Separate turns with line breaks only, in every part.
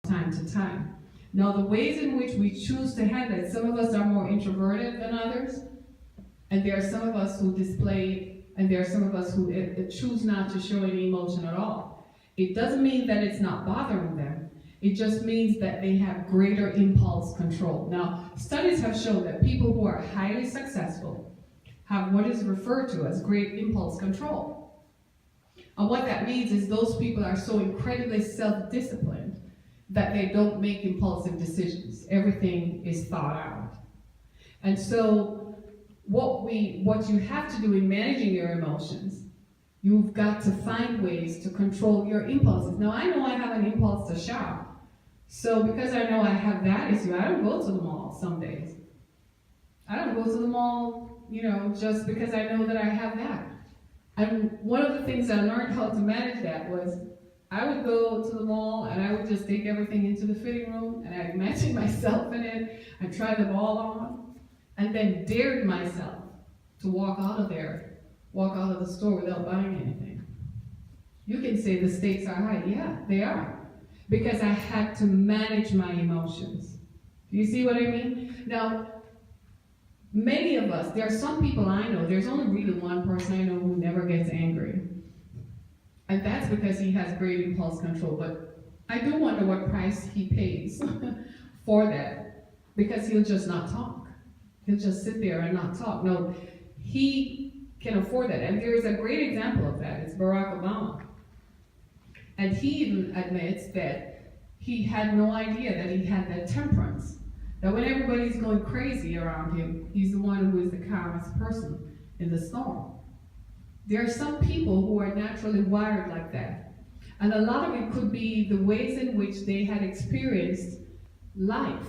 time to time. Now, the ways in which we choose to handle it, some of us are more introverted than others, and there are some of us who display, and there are some of us who choose not to show any emotion at all. It doesn't mean that it's not bothering them. It just means that they have greater impulse control. Now, studies have shown that people who are highly successful have what is referred to as great impulse control. And what that means is those people are so incredibly self-disciplined that they don't make impulsive decisions. Everything is thought out. And so what you have to do in managing your emotions, you've got to find ways to control your impulses. Now, I know I have an impulse to shop. So because I know I have that issue, I don't go to the mall some days. I don't go to the mall, just because I know that I have that. And one of the things I learned how to manage that was I would go to the mall and I would just take everything into the fitting room and I'd imagine myself in it. I'd try them all on and then dared myself to walk out of the store without buying anything. You can say the stakes are high. Yeah, they are. Because I had to manage my emotions. Do you see what I mean? Now, many of us, there are some people I know, there's only really one person I know who never gets angry. And that's because he has great impulse control. But I do wonder what price he pays for that. Because he'll just not talk. He'll just sit there and not talk. No, he can afford that. And there is a great example of that. It's Barack Obama. And he even admits that he had no idea that he had that temperance. That when everybody's going crazy around him, he's the one who is the calmest person in the storm. There are some people who are naturally wired like that. And a lot of it could be the ways in which they had experienced life.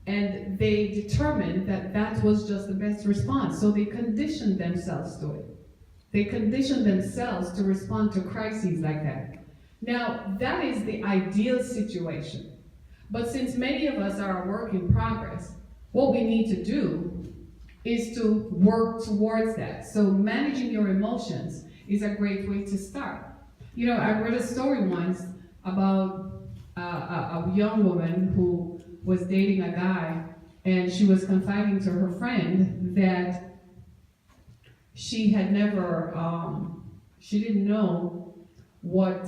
And they determined that that was just the best response. So they conditioned themselves to it. They conditioned themselves to respond to crises like that. Now, that is the ideal situation. But since many of us are a work in progress, what we need to do is to work towards that. So managing your emotions is a great way to start. I read a story once about a young woman who was dating a guy, and she was confiding to her friend that she had never, she didn't know what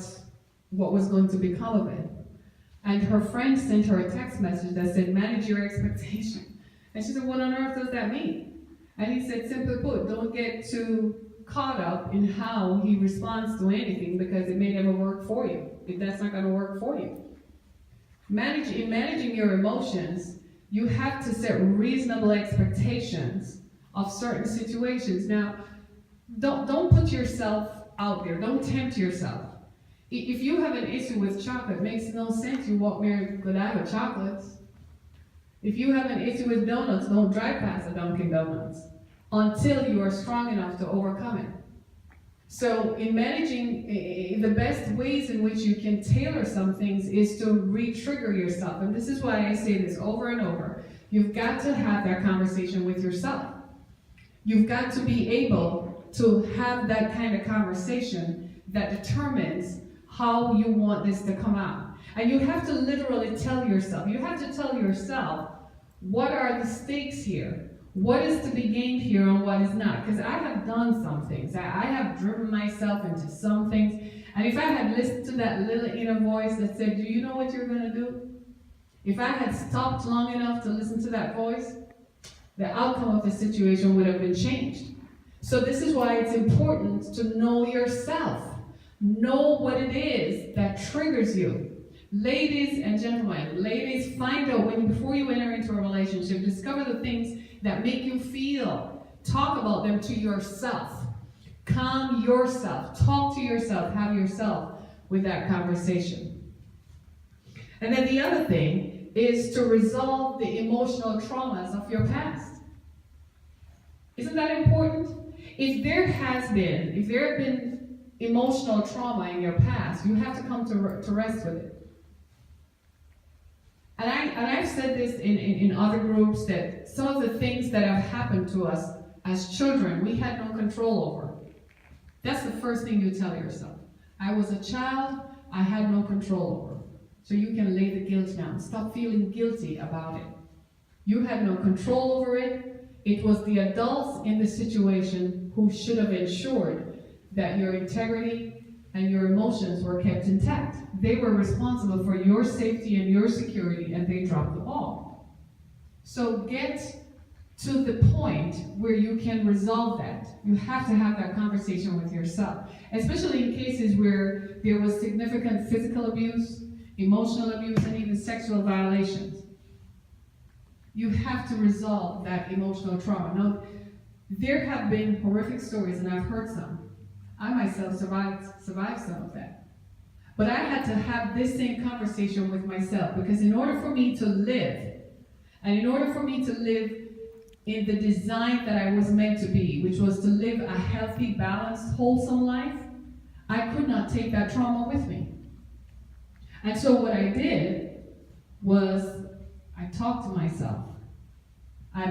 was going to become of it. And her friend sent her a text message that said, manage your expectation. And she said, what on earth does that mean? And he said, simply put, don't get too caught up in how he responds to anything because it may never work for you. If that's not going to work for you. In managing your emotions, you have to set reasonable expectations of certain situations. Now, don't put yourself out there. Don't tempt yourself. If you have an issue with chocolate, it makes no sense you walk near Godiva Chocolates. If you have an issue with donuts, don't drive past a Dunkin' Donuts until you are strong enough to overcome it. So in managing, the best ways in which you can tailor some things is to re-trigger yourself. And this is why I say this over and over. You've got to have that conversation with yourself. You've got to be able to have that kind of conversation that determines how you want this to come out. And you have to literally tell yourself, what are the stakes here? What is to be gained here and what is not? Because I have done some things. I have driven myself into some things. And if I had listened to that little inner voice that said, do you know what you're going to do? If I had stopped long enough to listen to that voice, the outcome of the situation would have been changed. So this is why it's important to know yourself. Know what it is that triggers you. Ladies and gentlemen, ladies, find out before you enter into a relationship, discover the things that make you feel. Talk about them to yourself. Calm yourself. Talk to yourself. Have yourself with that conversation. And then the other thing is to resolve the emotional traumas of your past. Isn't that important? If there have been emotional trauma in your past, you have to come to rest with it. And I've said this in other groups that some of the things that have happened to us as children, we had no control over. That's the first thing you tell yourself. I was a child, I had no control over. so you can lay the guilt down. Stop feeling guilty about it. You had no control over it. It was the adults in the situation who should have ensured that your integrity and your emotions were kept intact. They were responsible for your safety and your security, and they dropped the ball. So get to the point where you can resolve that. You have to have that conversation with yourself, especially in cases where there was significant physical abuse, emotional abuse, and even sexual violations. You have to resolve that emotional trauma. Now, there have been horrific stories, and I've heard some. I myself survived some of that. But I had to have this same conversation with myself, because in order for me to live, and in order for me to live in the design that I was meant to be, which was to live a healthy, balanced, wholesome life, I could not take that trauma with me. And so what I did was I talked to myself. I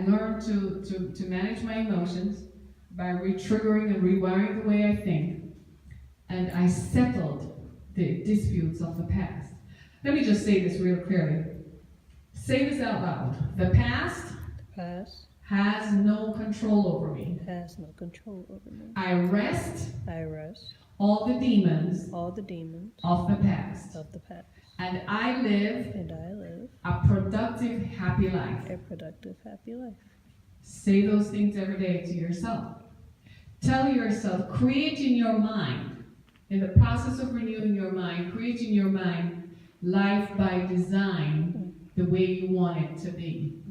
learned to manage my emotions by re-triggering and rewiring the way I think. And I settled the disputes of the past. Let me just say this real clearly. Say this out loud. The past has no control over me.
Has no control over me.
I arrest
all
the demons
of the
past. And I live a productive, happy life. Say those things every day to yourself. Tell yourself, create in your mind, in the process of renewing your mind, create in your mind life by design the way you want it to be.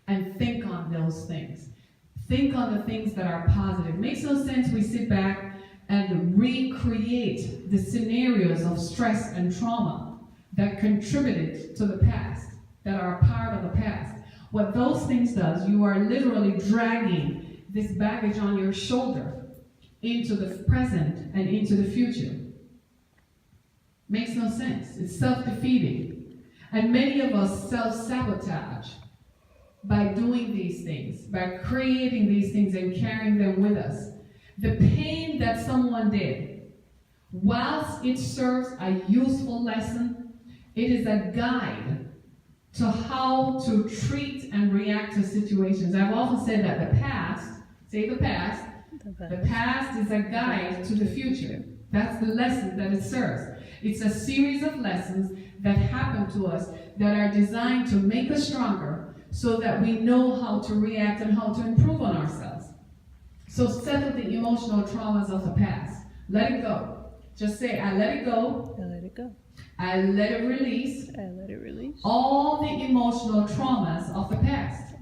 And think on those things. Think on the things that are positive. It makes no sense we sit back and recreate the scenarios of stress and trauma that contributed to the past, that are a part of the past. What those things does, you are literally dragging this baggage on your shoulder into the present and into the future. Makes no sense. It's self-defeating. And many of us self-sabotage by doing these things, by creating these things and carrying them with us. The pain that someone did, whilst it serves a useful lesson, it is a guide to how to treat and react to situations. I've often said that the past is a guide to the future. That's the lesson that it serves. It's a series of lessons that happen to us that are designed to make us stronger so that we know how to react and how to improve on ourselves. So settle the emotional traumas of the past. Let it go. Just say, I let it go.
I let it go.
I let it release.
I let it release.
All the emotional traumas of the past.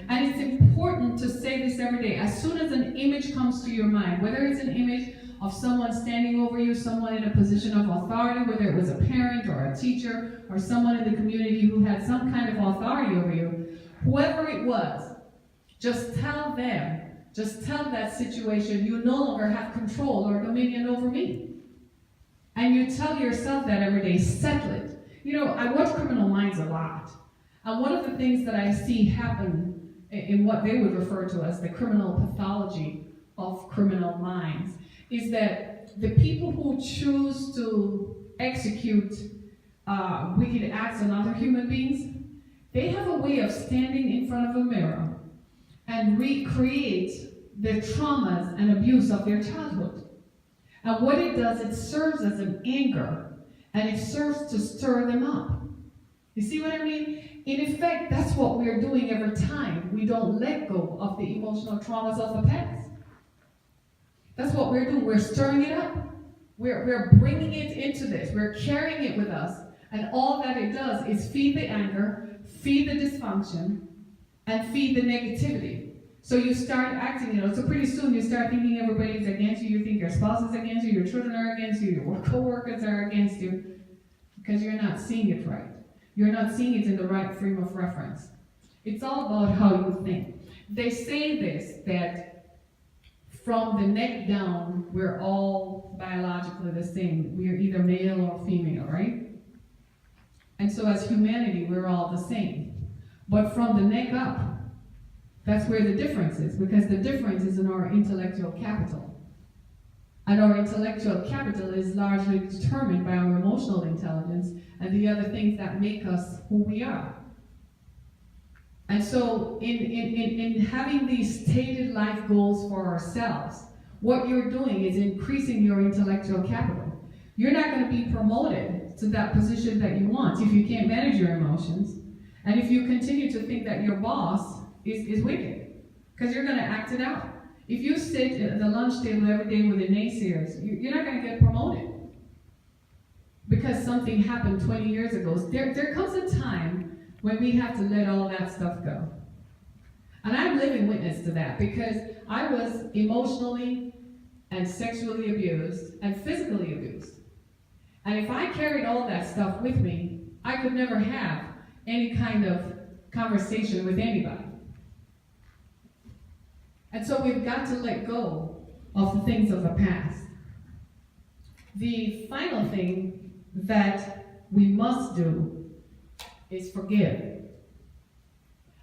And it's important to say this every day. As soon as an image comes to your mind, whether it's an image of someone standing over you, someone in a position of authority, whether it was a parent or a teacher or someone in the community who had some kind of authority over you, whoever it was, just tell them, just tell that situation, you no longer have control or dominion over me. And you tell yourself that every day, settle it. You know, I watch Criminal Minds a lot. And one of the things that I see happen in what they would refer to as the criminal pathology of criminal minds is that the people who choose to execute wicked acts on other human beings, they have a way of standing in front of a mirror and recreate the traumas and abuse of their childhood. And what it does, it serves as an anger, and it serves to stir them up. You see what I mean? In effect, that's what we're doing every time we don't let go of the emotional traumas of the past. That's what we're doing. We're stirring it up. We're bringing it into this. We're carrying it with us. And all that it does is feed the anger, feed the dysfunction, and feed the negativity. So you start acting, so pretty soon you start thinking everybody's against you. You think your spouse is against you, your children are against you, your co-workers are against you, because you're not seeing it right. You're not seeing it in the right frame of reference. It's all about how you think. They say this, that from the neck down, we're all biologically the same. We're either male or female, right? And so as humanity, we're all the same. But from the neck up, that's where the difference is, because the difference is in our intellectual capital. And our intellectual capital is largely determined by our emotional intelligence and the other things that make us who we are. And so in having these stated life goals for ourselves, what you're doing is increasing your intellectual capital. You're not going to be promoted to that position that you want if you can't manage your emotions, and if you continue to think that your boss is wicked, because you're going to act it out. If you sit at the lunch table every day with the naysayers, you're not going to get promoted because something happened 20 years ago. There comes a time when we have to let all that stuff go. And I'm living witness to that because I was emotionally and sexually abused and physically abused. And if I carried all that stuff with me, I could never have any kind of conversation with anybody. And so we've got to let go of the things of the past. The final thing that we must do is forgive.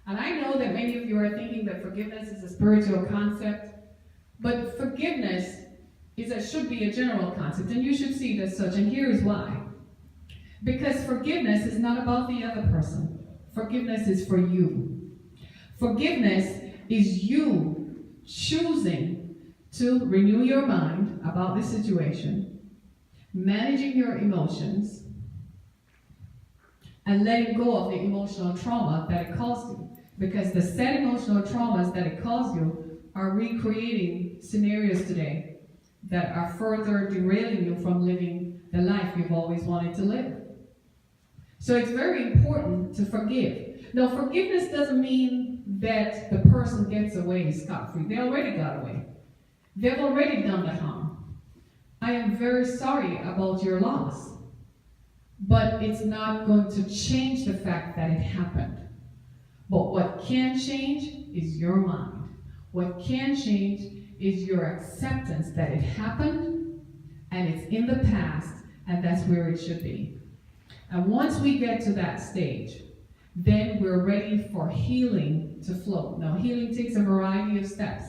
And I know that many of you are thinking that forgiveness is a spiritual concept, but forgiveness should be a general concept, and you should see it as such, and here's why. Because forgiveness is not about the other person. Forgiveness is for you. Forgiveness is you choosing to renew your mind about the situation, managing your emotions, and letting go of the emotional trauma that it caused you. Because the said emotional traumas that it caused you are recreating scenarios today that are further derailing you from living the life you've always wanted to live. So it's very important to forgive. Now, forgiveness doesn't mean that the person gets away scot-free. They already got away. They've already done the harm. I am very sorry about your loss, but it's not going to change the fact that it happened. But what can change is your mind. What can change is your acceptance that it happened and it's in the past and that's where it should be. And once we get to that stage, then we're ready for healing to flow. Now, healing takes a variety of steps.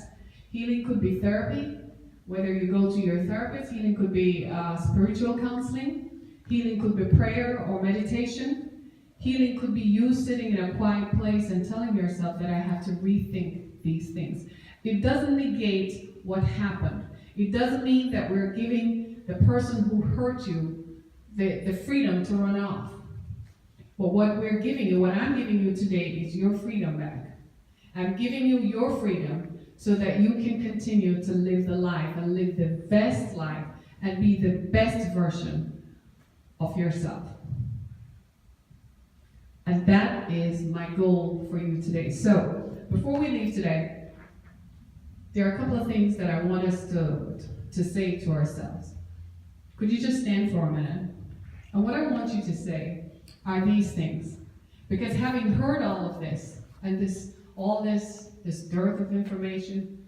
Healing could be therapy, whether you go to your therapist. Healing could be spiritual counseling. Healing could be prayer or meditation. Healing could be you sitting in a quiet place and telling yourself that I have to rethink these things. It doesn't negate what happened. It doesn't mean that we're giving the person who hurt you the freedom to run off. But what we're giving you, what I'm giving you today is your freedom back. I'm giving you your freedom so that you can continue to live the life and live the best life and be the best version of yourself. And that is my goal for you today. So, before we leave today, there are a couple of things that I want us to say to ourselves. Could you just stand for a minute? And what I want you to say are these things. Because having heard all of this, and this dearth of information,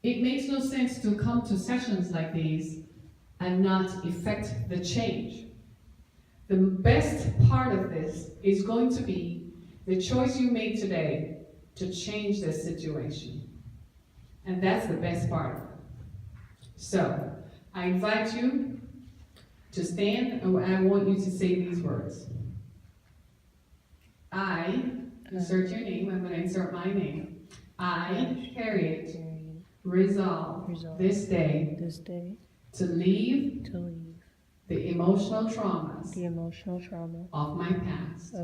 it makes no sense to come to sessions like these and not effect the change. The best part of this is going to be the choice you made today to change this situation. And that's the best part of it. So, I invite you to stand, and I want you to say these words. I, insert your name, I'm going to insert my name. I, Harriet, resolve this day to leave the emotional traumas of my past.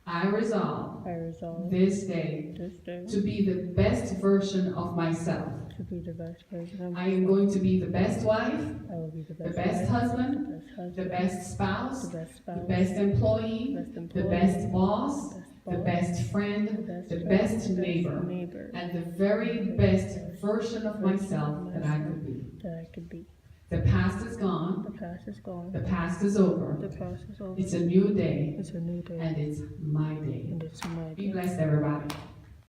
I resolve this day to be the best version of myself. I am going to be the best wife, the best husband, the best spouse, the best employee, the best boss, the best friend, the best neighbor, and the very best version of myself that I could be. The past is gone. The past is over. It's a new day. And it's my day. Be blessed, everybody.